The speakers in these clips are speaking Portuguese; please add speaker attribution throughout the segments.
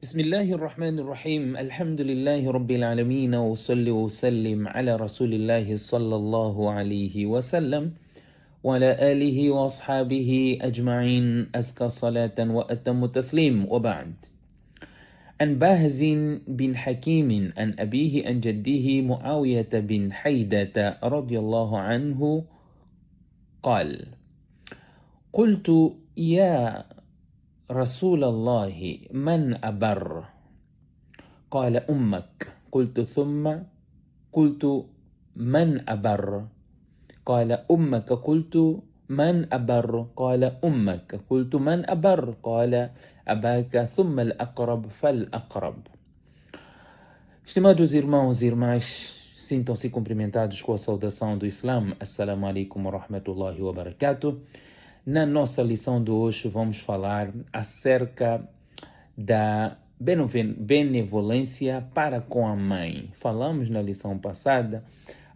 Speaker 1: بسم الله الرحمن الرحيم الحمد لله رب العالمين وصلي وسلم على رسول الله صلى الله عليه وسلم وعلى آله وأصحابه أجمعين أزكى صلاة وأتم تسليم وبعد. عن باهز بن حكيم عن أبيه عن جده معاوية بن حيدة رضي الله عنه قال: قلت يا رسول الله من أبر؟ قال أمك. قلت ثم قلت من أبر؟ قال أمك. قلت من أبر؟ قال أمك. قلت من أبر؟ قال أباك ثم الأقرب فالأقرب. Estimados irmãos e irmãs, sintam-se cumprimentados com a saudação do Islã. Assalamu alaikum wa rahmatullahi wa barakatuh. Na nossa lição de hoje vamos falar acerca da benevolência para com a mãe. Falamos na lição passada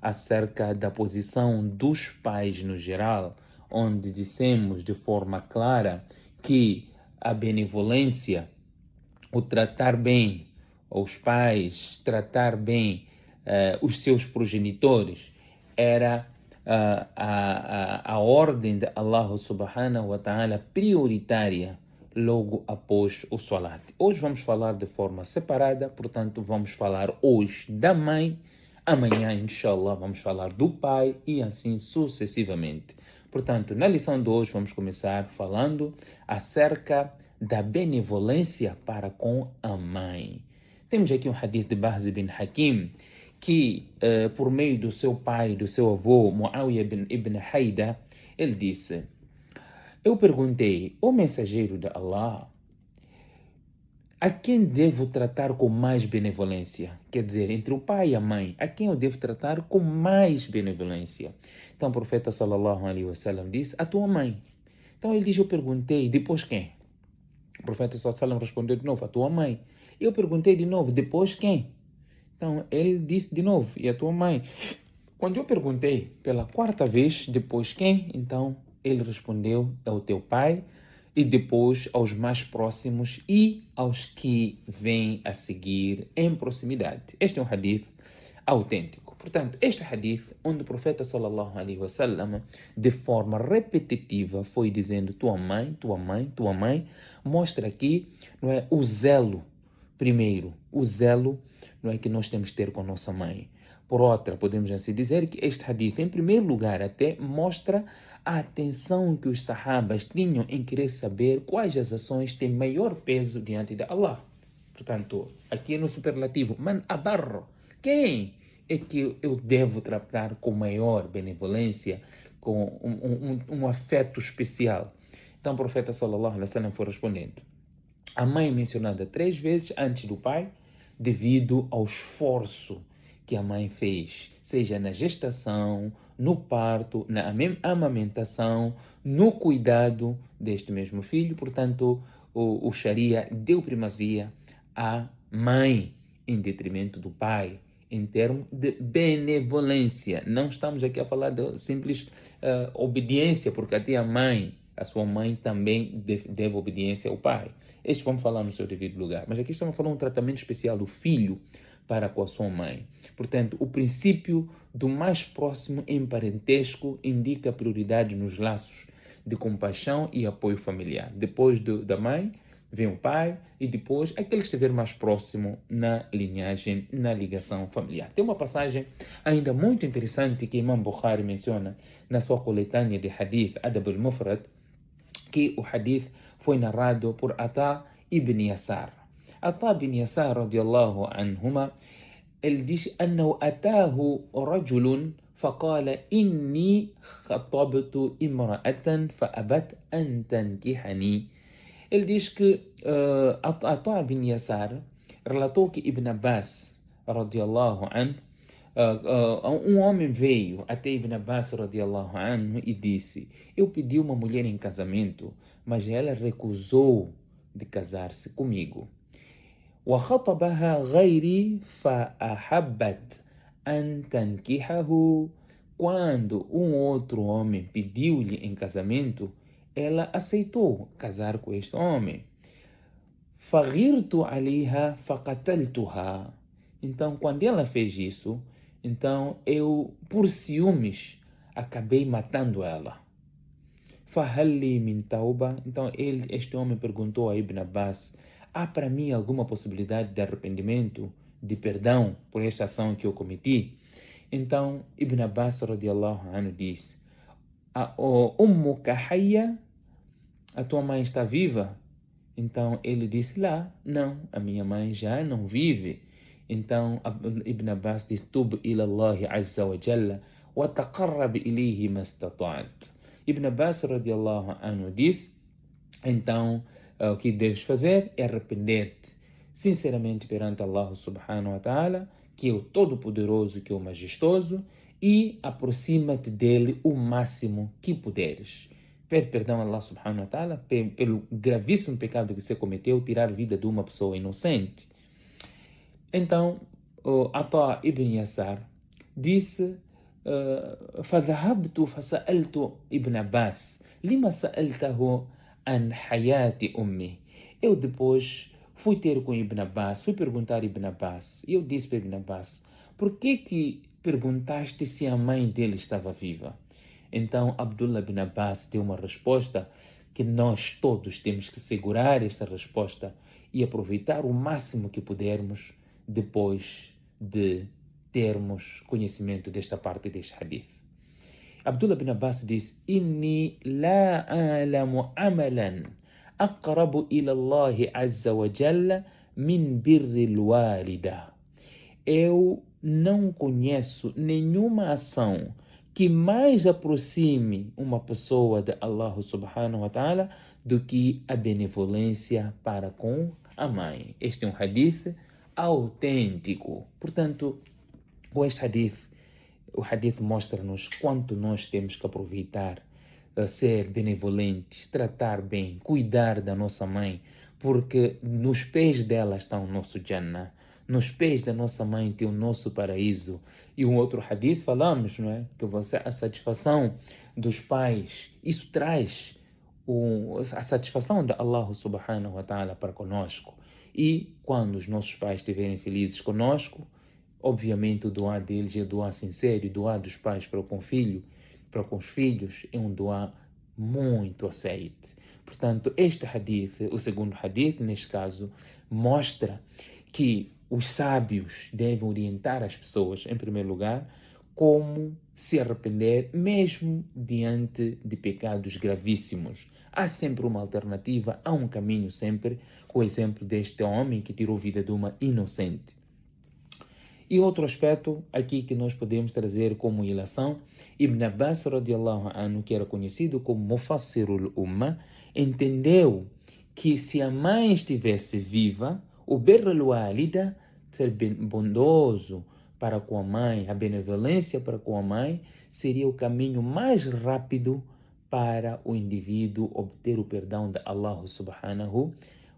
Speaker 1: acerca da posição dos pais no geral, onde dissemos de forma clara que a benevolência, o tratar bem os pais, tratar bem os seus progenitores, era a ordem de Allah subhanahu wa ta'ala prioritária logo após o salat. Hoje vamos falar de forma separada, portanto vamos falar hoje da mãe, amanhã inshallah vamos falar do pai e assim sucessivamente. Portanto, na lição de hoje vamos começar falando acerca da benevolência para com a mãe. Temos aqui um hadith de Bahz bin Hakim que, por meio do seu pai, do seu avô, Muawiyah ibn Haida, ele disse: eu perguntei, ó mensageiro de Allah, a quem devo tratar com mais benevolência? Quer dizer, entre o pai e a mãe, a quem eu devo tratar com mais benevolência? Então o profeta sallallahu alaihi wasallam disse: a tua mãe. Então ele diz: eu perguntei, depois quem? O profeta sallallahu alaihi wasallam respondeu de novo: a tua mãe. Eu perguntei de novo, depois quem? Então ele disse de novo: e a tua mãe? Quando eu perguntei pela quarta vez, depois quem? Então ele respondeu: é o teu pai, e depois aos mais próximos e aos que vêm a seguir em proximidade. Este é um hadith autêntico. Portanto, este hadith, onde o profeta sallallahu alaihi wasallam, de forma repetitiva, foi dizendo tua mãe, tua mãe, tua mãe, mostra aqui, não é, o zelo. Primeiro, o zelo, não é, que nós temos que ter com a nossa mãe. Por outra, podemos assim dizer que este hadith, em primeiro lugar, até mostra a atenção que os sahabas tinham em querer saber quais as ações têm maior peso diante de Allah. Portanto, aqui no superlativo, man abarro, quem é que eu devo tratar com maior benevolência, com um afeto especial? Então o profeta sallallahu alaihi wasallam foi respondendo: a mãe mencionada 3 vezes antes do pai, devido ao esforço que a mãe fez, seja na gestação, no parto, na amamentação, no cuidado deste mesmo filho. Portanto, o Sharia deu primazia à mãe em detrimento do pai, em termos de benevolência. Não estamos aqui a falar de simples obediência, porque até a mãe, a sua mãe também deve obediência ao pai. Este vamos falar no seu devido lugar. Mas aqui estamos falando de um tratamento especial do filho para com a sua mãe. Portanto, o princípio do mais próximo em parentesco indica prioridade nos laços de compaixão e apoio familiar. Depois da mãe, vem o pai e depois aquele que estiver mais próximo na linhagem, na ligação familiar. Tem uma passagem ainda muito interessante que Imam Bukhari menciona na sua coletânea de hadith Adab al-Mufrad, que o hadith foi narrado por Ata ibn Yasar. Ata ibn Yasar radiallahu anhuma, ele diz: أنه أتاه رجل فقال إني خطبت امرأة فأبت أن تنكحني. Ele diz que Ata ibn Yasar relatou que Ibn Abbas radiallahu anhu, um homem veio até Ibn Abbas radiallahu anhu e disse: eu pedi uma mulher em casamento, mas ela recusou de casar-se comigo. وخطبها غيري فأحبت أن تنكحه. Quando outro homem pediu-lhe em casamento, ela aceitou casar com este homem. فغرت عليها فقتلتها. Então, quando ela fez isso, então eu, por ciúmes, acabei matando ela. فهل min tauba. Então, este homem perguntou a Ibn Abbas: há para mim alguma possibilidade de arrependimento, de perdão por esta ação que eu cometi? Então, Ibn Abbas radiallahu anhu diz: Ummuka hayya, a tua mãe está viva? Então ele disse lá: não, a minha mãe já não vive. Então Ibn Abbas diz: Tub ila Allah azza wa jalla wa taqarrab ilayhi mastata'at. Ibn Abbas radiallahu anhu diz: então o que deves fazer é arrepender-te sinceramente perante Allah subhanahu wa ta'ala, que é o Todo-Poderoso, que é o Majestoso, e aproxima-te dele o máximo que puderes. Pede perdão a Allah subhanahu wa ta'ala pelo gravíssimo pecado que você cometeu, tirar a vida de uma pessoa inocente. Então, Ata ibn Yasar disse: فذهبت فسألت ابن عباس لما سألته عن حياة أمي. Eu depois fui ter com Ibn Abbas, fui perguntar a Ibn Abbas, e eu disse para Ibn Abbas: por que perguntaste se a mãe dele estava viva? Então Abdullah ibn Abbas deu uma resposta que nós todos temos que segurar esta resposta e aproveitar o máximo que pudermos depois de termos conhecimento desta parte deste hadith. Abdullah ibn Abbas diz: Inni la a'lamu amalan aqrabu ila Allah azza wa jalla min birri al-walida. Eu não conheço nenhuma ação que mais aproxime uma pessoa de Allah subhanahu wa ta'ala do que a benevolência para com a mãe. Este é um hadith autêntico. Portanto, com este hadith, o hadith mostra-nos quanto nós temos que aproveitar, ser benevolentes, tratar bem, cuidar da nossa mãe, porque nos pés dela está o nosso Jannah. Nos pés da nossa mãe tem o nosso paraíso. E um outro hadith falamos, não é? Que a satisfação dos pais, isso traz a satisfação de Allah subhanahu wa ta'ala para conosco. E quando os nossos pais estiverem felizes conosco, obviamente o doar deles é o doar sincero, e o doar dos pais para com o filho, para com os filhos, é um doar muito aceite. Portanto, este hadith, o segundo hadith, neste caso, mostra que os sábios devem orientar as pessoas, em primeiro lugar, como se arrepender mesmo diante de pecados gravíssimos. Há sempre uma alternativa, há um caminho sempre, com o exemplo deste homem que tirou a vida de uma inocente. E outro aspecto aqui que nós podemos trazer como ilação, Ibn Abbas radiallahu anhu, que era conhecido como Mufassirul Ummah, entendeu que se a mãe estivesse viva, o birrul walida, ser bondoso para com a mãe, a benevolência para com a mãe, seria o caminho mais rápido para o indivíduo obter o perdão de Allah subhanahu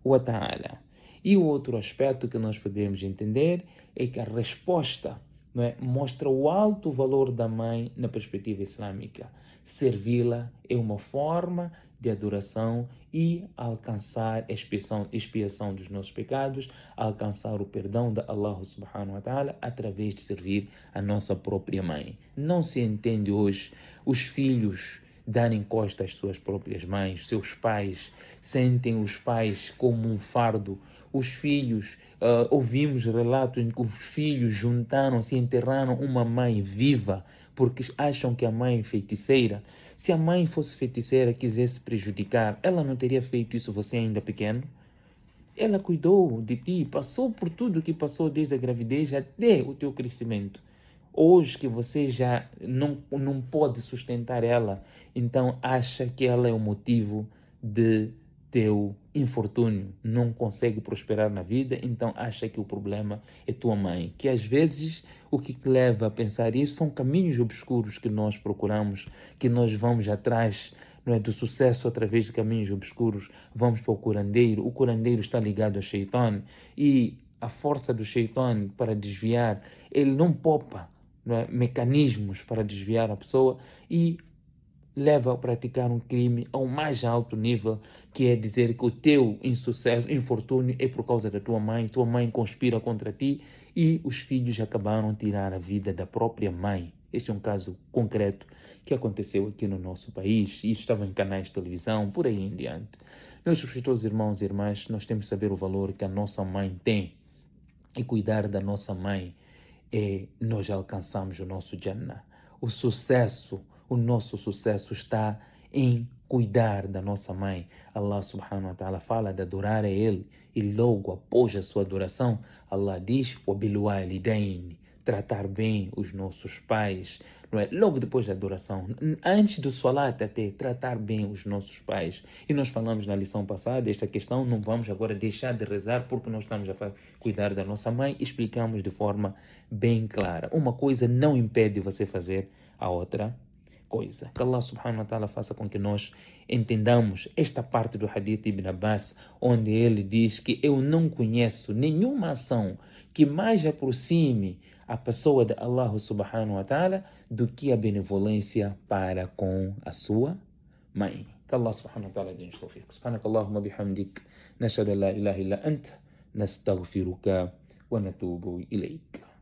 Speaker 1: wa ta'ala. E o outro aspecto que nós podemos entender é que a resposta, não é, mostra o alto valor da mãe na perspectiva islâmica. Servi-la é uma forma de adoração e alcançar a expiação dos nossos pecados, alcançar o perdão de Allah subhanahu wa ta'ala através de servir a nossa própria mãe. Não se entende hoje os filhos darem costa às suas próprias mães, seus pais, sentem os pais como um fardo. Os filhos, ouvimos relatos em que os filhos juntaram-se e enterraram uma mãe viva porque acham que a mãe é feiticeira. Se a mãe fosse feiticeira e quisesse prejudicar, ela não teria feito isso, você ainda pequeno? Ela cuidou de ti, passou por tudo que passou desde a gravidez até o teu crescimento. Hoje que você já não pode sustentar ela, então acha que ela é o motivo de teu infortúnio, não consegue prosperar na vida, então acha que o problema é tua mãe. Que às vezes o que te leva a pensar isso são caminhos obscuros que nós procuramos, que nós vamos atrás, não é, do sucesso através de caminhos obscuros. Vamos para o curandeiro está ligado ao Shaitan e a força do Shaitan para desviar, ele não poupa, não é, mecanismos para desviar a pessoa, e leva a praticar um crime ao mais alto nível, que é dizer que o teu insucesso, infortúnio é por causa da tua mãe conspira contra ti e os filhos acabaram de tirar a vida da própria mãe. Este é um caso concreto que aconteceu aqui no nosso país e estava em canais de televisão, por aí em diante. Meus respectivos irmãos e irmãs, nós temos que saber o valor que a nossa mãe tem e cuidar da nossa mãe nós alcançamos o nosso Jannah. O nosso sucesso está em cuidar da nossa mãe. Allah subhanahu wa ta'ala fala de adorar a Ele e logo após a sua adoração, Allah diz وَبِالْوَالِدَيْنِ tratar bem os nossos pais, não é? Logo depois da adoração, antes do salat até, tratar bem os nossos pais. E nós falamos na lição passada, esta questão, não vamos agora deixar de rezar porque nós estamos a cuidar da nossa mãe, explicamos de forma bem clara. Uma coisa não impede você fazer a outra coisa. Que Allah subhanahu wa ta'ala faça com que nós entendamos esta parte do Hadith de Ibn Abbas, onde ele diz que eu não conheço nenhuma ação que mais aproxime a pessoa de Allah subhanahu wa ta'ala do que a benevolência para com a sua mãe. Que Allah subhanahu wa ta'ala dê-nos tawfiq. Subhanakallahumma bihamdik, nashhadu an la ilaha illa anta, nastaghfiruka wa natubu ilayk.